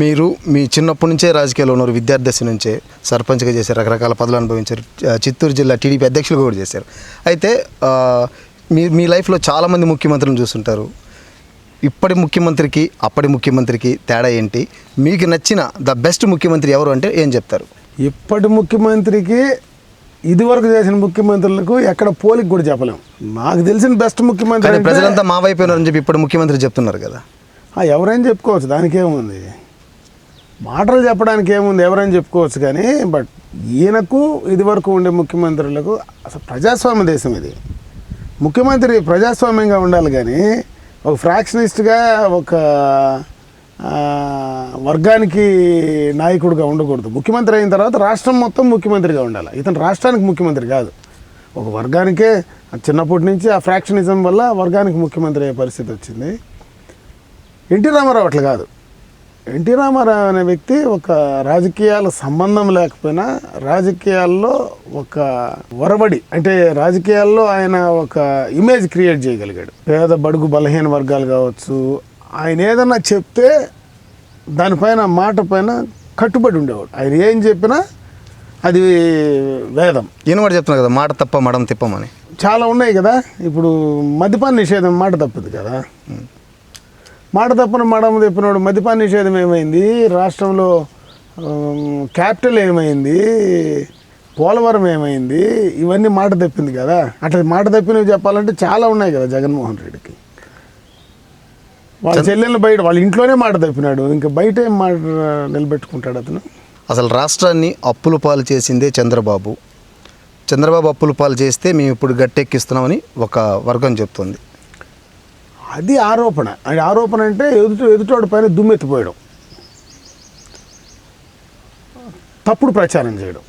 మీరు మీ చిన్నప్పటి నుంచే రాజకీయాల్లో ఉన్నారు, విద్యార్థి దశ నుంచే సర్పంచ్గా చేశారు, రకరకాల పదవులు అనుభవించారు, చిత్తూరు జిల్లా టీడీపీ అధ్యక్షులుగా కూడా చేశారు. అయితే మీ లైఫ్లో చాలామంది ముఖ్యమంత్రులను చూస్తుంటారు. ఇప్పటి ముఖ్యమంత్రికి అప్పటి ముఖ్యమంత్రికి తేడా ఏంటి? మీకు నచ్చిన ద బెస్ట్ ముఖ్యమంత్రి ఎవరు అంటే ఏం చెప్తారు? ఇప్పటి ముఖ్యమంత్రికి ఇదివరకు చేసిన ముఖ్యమంత్రులకు ఎక్కడ పోలిక కూడా చెప్పలేము. నాకు తెలిసిన బెస్ట్ ముఖ్యమంత్రి ప్రజలంతా మా వైపోయినారని చెప్పి ఇప్పుడు ముఖ్యమంత్రి చెప్తున్నారు కదా. ఎవరైనా చెప్పుకోవచ్చు, దానికి ఏముంది, మాటలు చెప్పడానికి ఏముంది, ఎవరైనా చెప్పుకోవచ్చు. కానీ బట్ ఈయనకు ఇదివరకు ఉండే ముఖ్యమంత్రులకు అసలు ప్రజాస్వామ్య దేశం ఇది. ముఖ్యమంత్రి ప్రజాస్వామ్యంగా ఉండాలి, కానీ ఒక ఫ్రాక్షనిస్ట్గా ఒక వర్గానికి నాయకుడిగా ఉండకూడదు. ముఖ్యమంత్రి అయిన తర్వాత రాష్ట్రం మొత్తం ముఖ్యమంత్రిగా ఉండాలి. ఇతను రాష్ట్రానికి ముఖ్యమంత్రి కాదు, ఒక వర్గానికే. చిన్నప్పటి నుంచి ఆ ఫ్రాక్షనిజం వల్ల వర్గానికి ముఖ్యమంత్రి అయ్యే పరిస్థితి వచ్చింది. ఎన్టీ రామారావు అట్లా కాదు. ఎన్టీ రామారావు అనే వ్యక్తి ఒక రాజకీయాల సంబంధం లేకపోయినా రాజకీయాల్లో ఒక ఒరబడి, అంటే రాజకీయాల్లో ఆయన ఒక ఇమేజ్ క్రియేట్ చేయగలిగాడు. పేద బడుగు బలహీన వర్గాలు కావచ్చు, ఆయన ఏదన్నా చెప్తే దానిపైన మాట పైన కట్టుబడి ఉండేవాడు. ఆయన ఏం చెప్పినా అది వేదం. ఈయన కూడా చెప్తున్నారు కదా, మాట తప్ప మడం తిప్పమని. చాలా ఉన్నాయి కదా. ఇప్పుడు మద్యపాన నిషేధం మాట తప్పదు కదా. మాట తప్పని మడం తిప్పినోడు. మద్యపాన నిషేధం ఏమైంది, రాష్ట్రంలో క్యాపిటల్ ఏమైంది, పోలవరం ఏమైంది, ఇవన్నీ మాట తప్పింది కదా. అట్లా మాట తప్పినవి చెప్పాలంటే చాలా ఉన్నాయి కదా. జగన్మోహన్ రెడ్డికి వాళ్ళ చెల్లెళ్ళు బయట, వాళ్ళ ఇంట్లోనే మాట తప్పినాడు, ఇంకా బయట ఏం మాట నిలబెట్టుకుంటాడు అతను. అసలు రాష్ట్రాన్ని అప్పుల పాలు చేసిందే చంద్రబాబు. అప్పుల పాలు చేస్తే మేము ఇప్పుడు గట్టెక్కిస్తున్నామని ఒక వర్గం చెప్తుంది. అది ఆరోపణ. అది ఆరోపణ అంటే ఎదుటోడి పైన దుమ్మెత్తిపోయడం, తప్పుడు ప్రచారం చేయడం.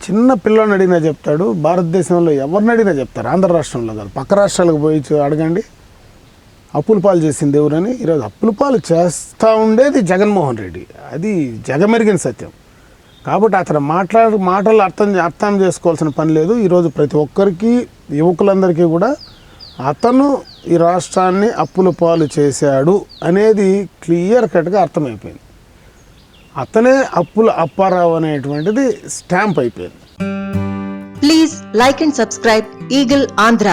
చిన్న పిల్లని అడిగినా చెప్తాడు, భారతదేశంలో ఎవరిని అడిగినా చెప్తారు. ఆంధ్ర రాష్ట్రంలో కాదు, పక్క రాష్ట్రాలకు పోయి అడగండి అప్పుల పాలు చేసింది ఎవరని. ఈరోజు అప్పుల పాలు చేస్తూ ఉండేది జగన్మోహన్ రెడ్డి. అది జగమెరిగిన సత్యం. కాబట్టి అతను మాటలు అర్థం చేసుకోవాల్సిన పని లేదు. ఈరోజు ప్రతి ఒక్కరికి, యువకులందరికీ కూడా అతను ఈ రాష్ట్రాన్ని అప్పుల పాలు చేశాడు అనేది క్లియర్ కట్గా అర్థమైపోయింది. అతనే అప్పారావు అనేటువంటిది స్టాంప్ అయిపోయింది. Please like and subscribe eagle Andhra.